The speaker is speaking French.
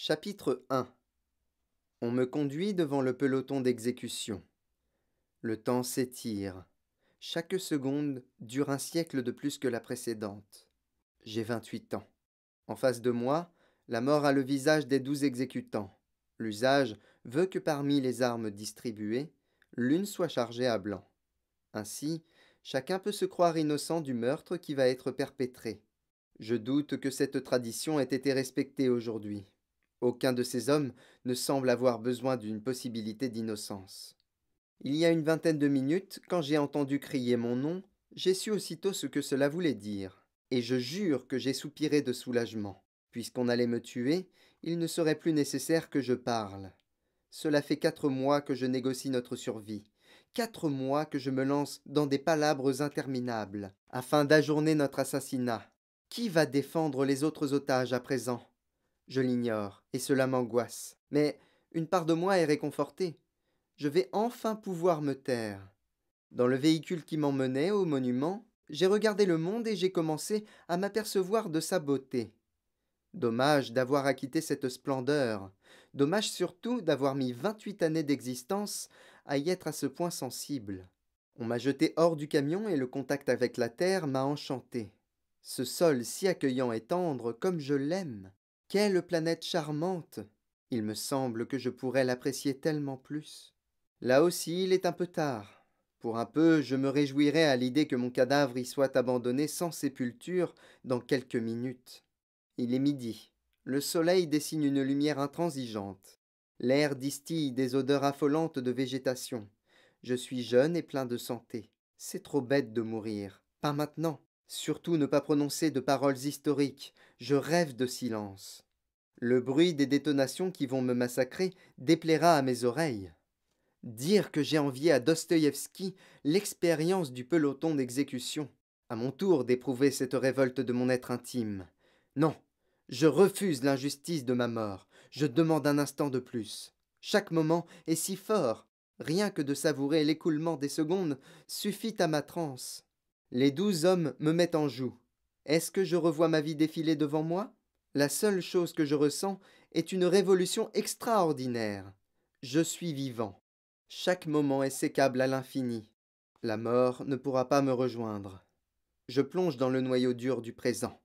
Chapitre 1. On me conduit devant le peloton d'exécution. Le temps s'étire. Chaque seconde dure un siècle de plus que la précédente. J'ai 28 ans. En face de moi, la mort a le visage des 12 exécutants. L'usage veut que parmi les armes distribuées, l'une soit chargée à blanc. Ainsi, chacun peut se croire innocent du meurtre qui va être perpétré. Je doute que cette tradition ait été respectée aujourd'hui. Aucun de ces hommes ne semble avoir besoin d'une possibilité d'innocence. Il y a une vingtaine de minutes, quand j'ai entendu crier mon nom, j'ai su aussitôt ce que cela voulait dire, et je jure que j'ai soupiré de soulagement. Puisqu'on allait me tuer, il ne serait plus nécessaire que je parle. Cela fait 4 mois que je négocie notre survie, 4 mois que je me lance dans des palabres interminables, afin d'ajourner notre assassinat. Qui va défendre les autres otages à présent? Je l'ignore, et cela m'angoisse. Mais une part de moi est réconfortée. Je vais enfin pouvoir me taire. Dans le véhicule qui m'emmenait au monument, j'ai regardé le monde et j'ai commencé à m'apercevoir de sa beauté. Dommage d'avoir acquitté cette splendeur. Dommage surtout d'avoir mis 28 années d'existence à y être à ce point sensible. On m'a jeté hors du camion et le contact avec la terre m'a enchanté. Ce sol si accueillant et tendre comme je l'aime. Quelle planète charmante! Il me semble que je pourrais l'apprécier tellement plus. Là aussi, il est un peu tard. Pour un peu, je me réjouirais à l'idée que mon cadavre y soit abandonné sans sépulture dans quelques minutes. Il est midi. Le soleil dessine une lumière intransigeante. L'air distille des odeurs affolantes de végétation. Je suis jeune et plein de santé. C'est trop bête de mourir. Pas maintenant. Surtout ne pas prononcer de paroles historiques. Je rêve de silence. Le bruit des détonations qui vont me massacrer déplaira à mes oreilles. Dire que j'ai envié à Dostoïevski l'expérience du peloton d'exécution. À mon tour d'éprouver cette révolte de mon être intime. Non, je refuse l'injustice de ma mort. Je demande un instant de plus. Chaque moment est si fort. Rien que de savourer l'écoulement des secondes suffit à ma transe. Les 12 hommes me mettent en joue. Est-ce que je revois ma vie défiler devant moi? La seule chose que je ressens est une révolution extraordinaire. Je suis vivant. Chaque moment est sécable à l'infini. La mort ne pourra pas me rejoindre. Je plonge dans le noyau dur du présent.